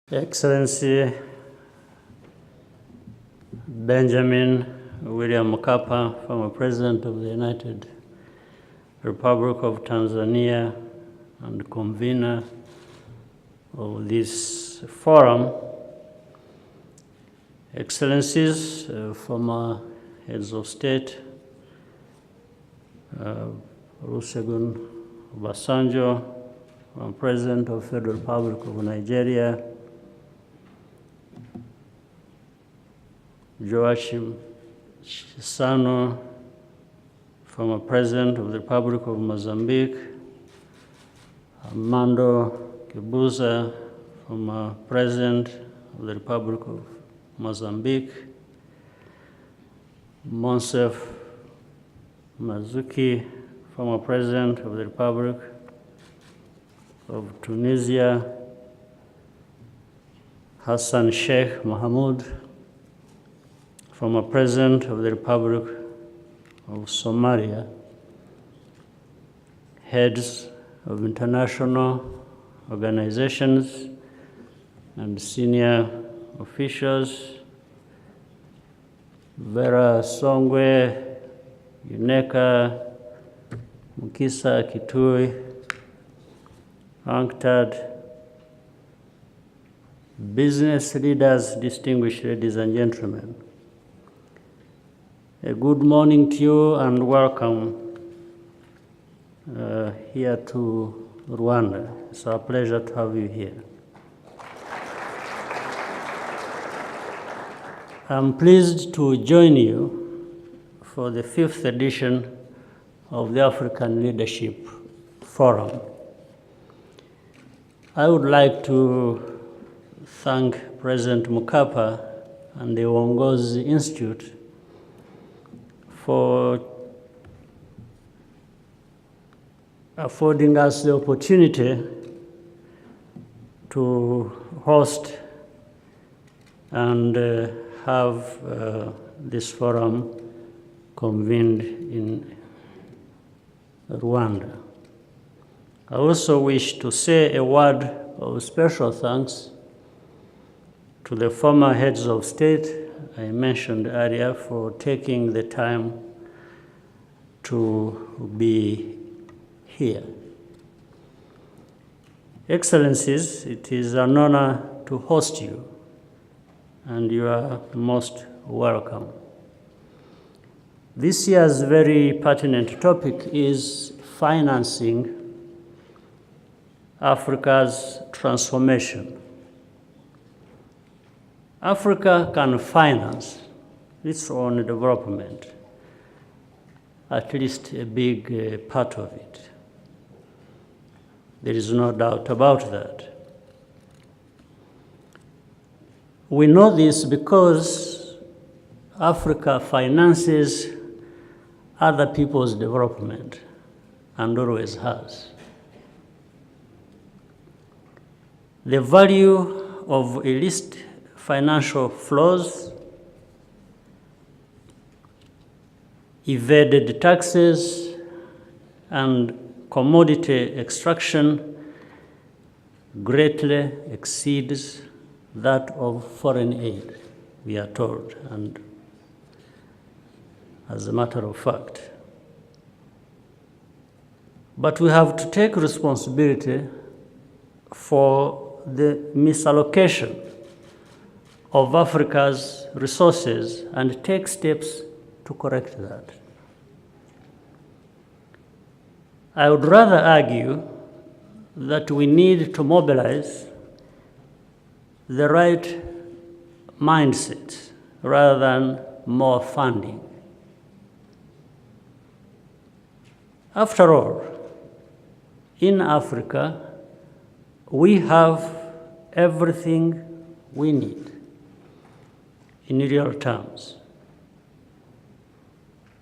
Excellency Benjamin William Mkapa, former President of the United Republic of Tanzania and convener of this forum, Excellencies, former heads of state, Olusegun Obasanjo, former President of the Federal Republic of Nigeria, Joachim Chissano, former President of the Republic of Mozambique, Armando Guebuza, former President of the Republic of Mozambique, Monsef Mazuki, former President of the Republic of Tunisia, Hassan Sheikh Mohamud, former President of the Republic of Somalia, heads of international organizations and senior officials, Vera Songwe, Yuneka, Mukisa Kitui, UNCTAD, business leaders, distinguished ladies and gentlemen. A good morning to you and welcome here to Rwanda. It's our pleasure to have you here. I'm pleased to join you for the 5th edition of the African Leadership Forum. I would like to thank President Mkapa and the Uongozi Institute for affording us the opportunity to host and have this forum convened in Rwanda. I also wish to say a word of special thanks to the former heads of state I mentioned earlier for taking the time to be here. Excellencies, it is an honor to host you, and you are most welcome. This year's very pertinent topic is financing Africa's transformation. Africa can finance its own development, at least a big part of it. There is no doubt about that. We know this because Africa finances other people's development and always has. The value of illicit financial flows, evaded taxes, and commodity extraction greatly exceeds that of foreign aid, we are told, and as a matter of fact. But we have to take responsibility for the misallocation of Africa's resources and take steps to correct that. I would rather argue that we need to mobilize the right mindset rather than more funding. After all, in Africa, we have everything we need in real terms.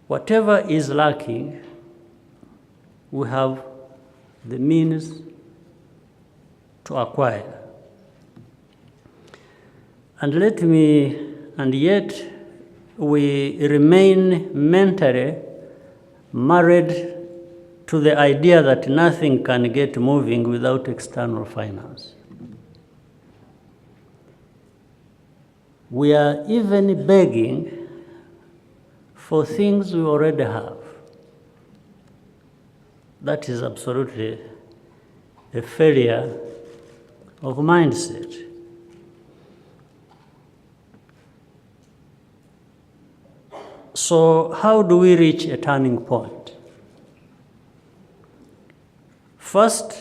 Whatever is lacking, we have the means to acquire. And yet we remain mentally married to the idea that nothing can get moving without external finance. We are even begging for things we already have. That is absolutely a failure of mindset. So how do we reach a turning point? First,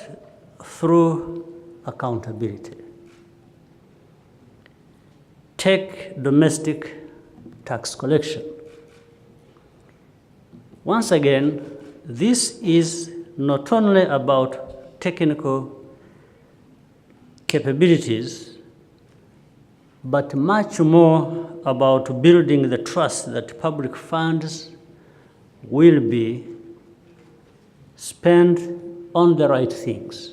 through accountability. Take domestic tax collection. Once again, this is not only about technical capabilities, but much more about building the trust that public funds will be spent on the right things.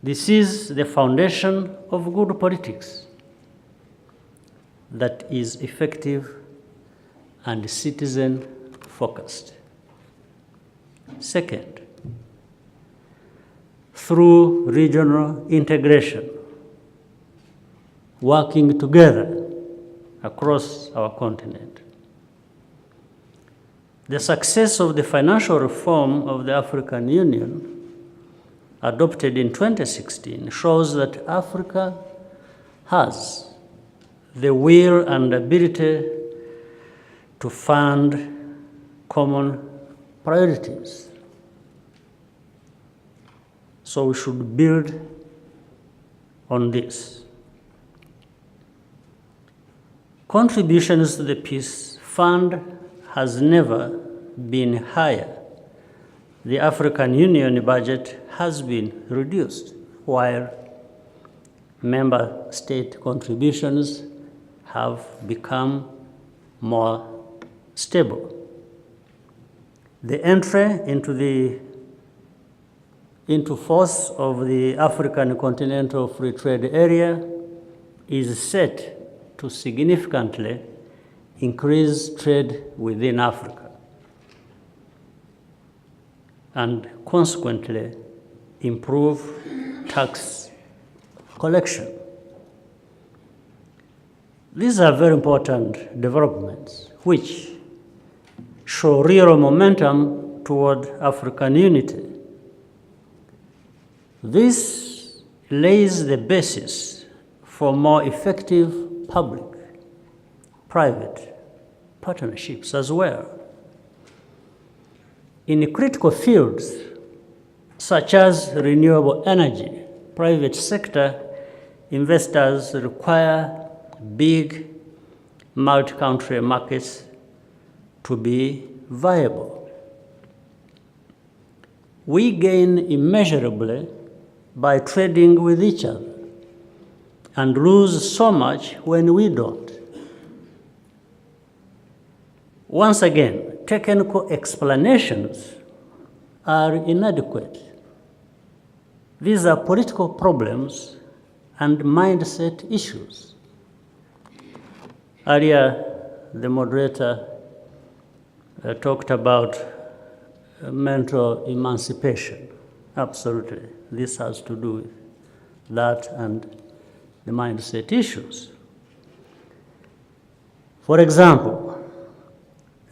This is the foundation of good politics that is effective and citizen-focused. Second, through regional integration, working together across our continent. The success of the financial reform of the African Union adopted in 2016 shows that Africa has the will and ability to fund common priorities. So we should build on this. Contributions to the Peace Fund has never been higher. The African Union budget has been reduced, while member state contributions have become more stable. The entry into force of the African Continental Free Trade Area is set to significantly increase trade within Africa and consequently improve tax collection. These are very important developments which show real momentum toward African unity. This lays the basis for more effective public-private partnerships as well. In critical fields such as renewable energy, private sector investors require big multi-country markets to be viable. We gain immeasurably by trading with each other and lose so much when we don't. Once again, technical explanations are inadequate. These are political problems and mindset issues. Earlier, the moderator talked about mental emancipation. Absolutely, this has to do with that and the mindset issues. For example,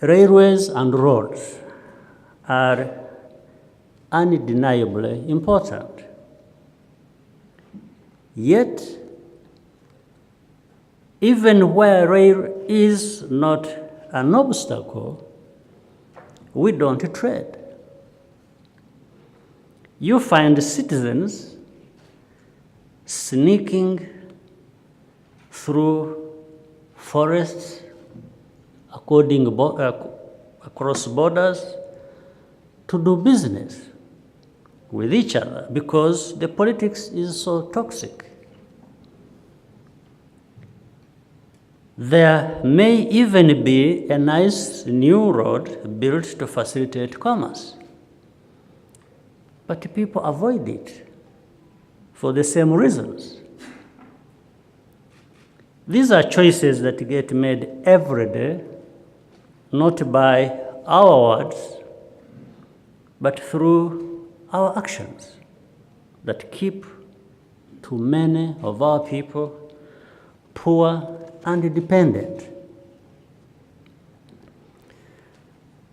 railways and roads are undeniably important. Yet, even where rail is not an obstacle, we don't trade. You find citizens sneaking through forests across borders to do business with each other because the politics is so toxic. There may even be a nice new road built to facilitate commerce, but people avoid it for the same reasons. These are choices that get made every day, not by our words, but through our actions that keep too many of our people poor, and dependent.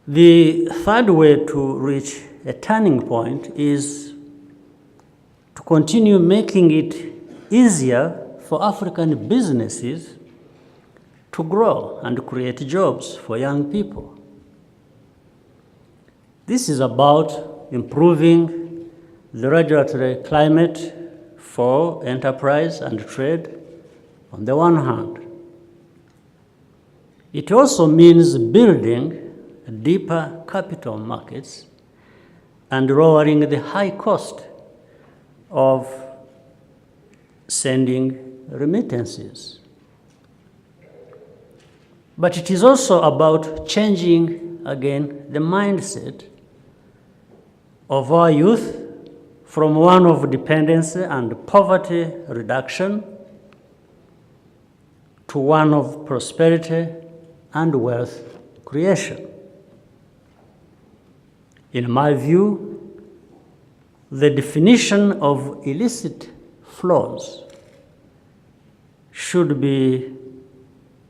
The third way to reach a turning point is to continue making it easier for African businesses to grow and create jobs for young people. This is about improving the regulatory climate for enterprise and trade on the one hand. It also means building deeper capital markets and lowering the high cost of sending remittances. But it is also about changing, again, the mindset of our youth from one of dependency and poverty reduction to one of prosperity and wealth creation. In my view, the definition of illicit flows should be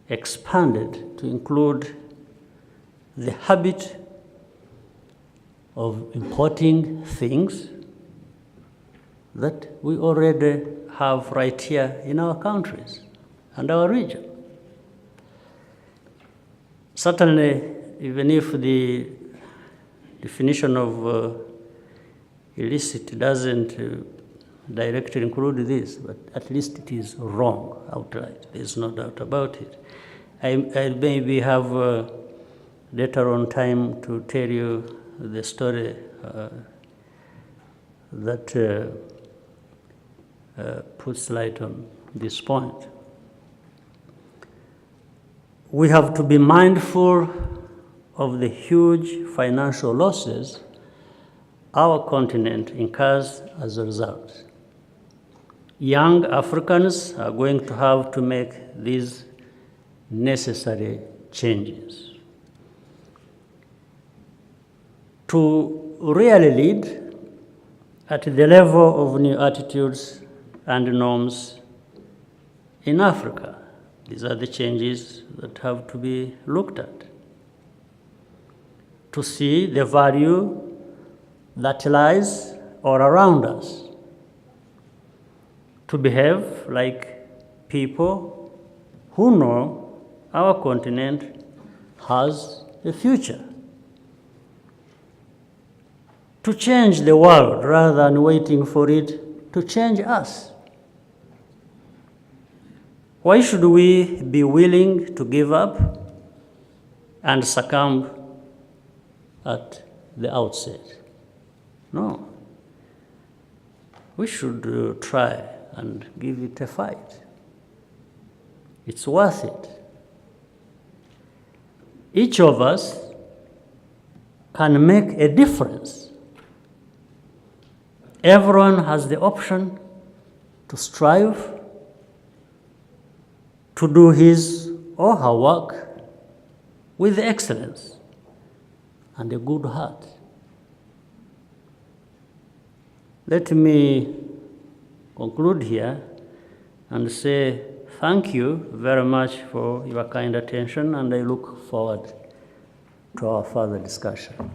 expanded to include the habit of importing things that we already have right here in our countries and our region. Certainly, even if the definition of illicit doesn't directly include this, but at least it is wrong outright. There's no doubt about it. I maybe have later on time to tell you the story that puts light on this point. We have to be mindful of the huge financial losses our continent incurs as a result. Young Africans are going to have to make these necessary changes. To really lead at the level of new attitudes and norms in Africa, these are the changes that have to be looked at. To see the value that lies all around us. To behave like people who know our continent has a future. To change the world rather than waiting for it to change us. Why should we be willing to give up and succumb at the outset? No. We should try and give it a fight. It's worth it. Each of us can make a difference. Everyone has the option to strive to do his or her work with excellence and a good heart. Let me conclude here and say thank you very much for your kind attention, and I look forward to our further discussion.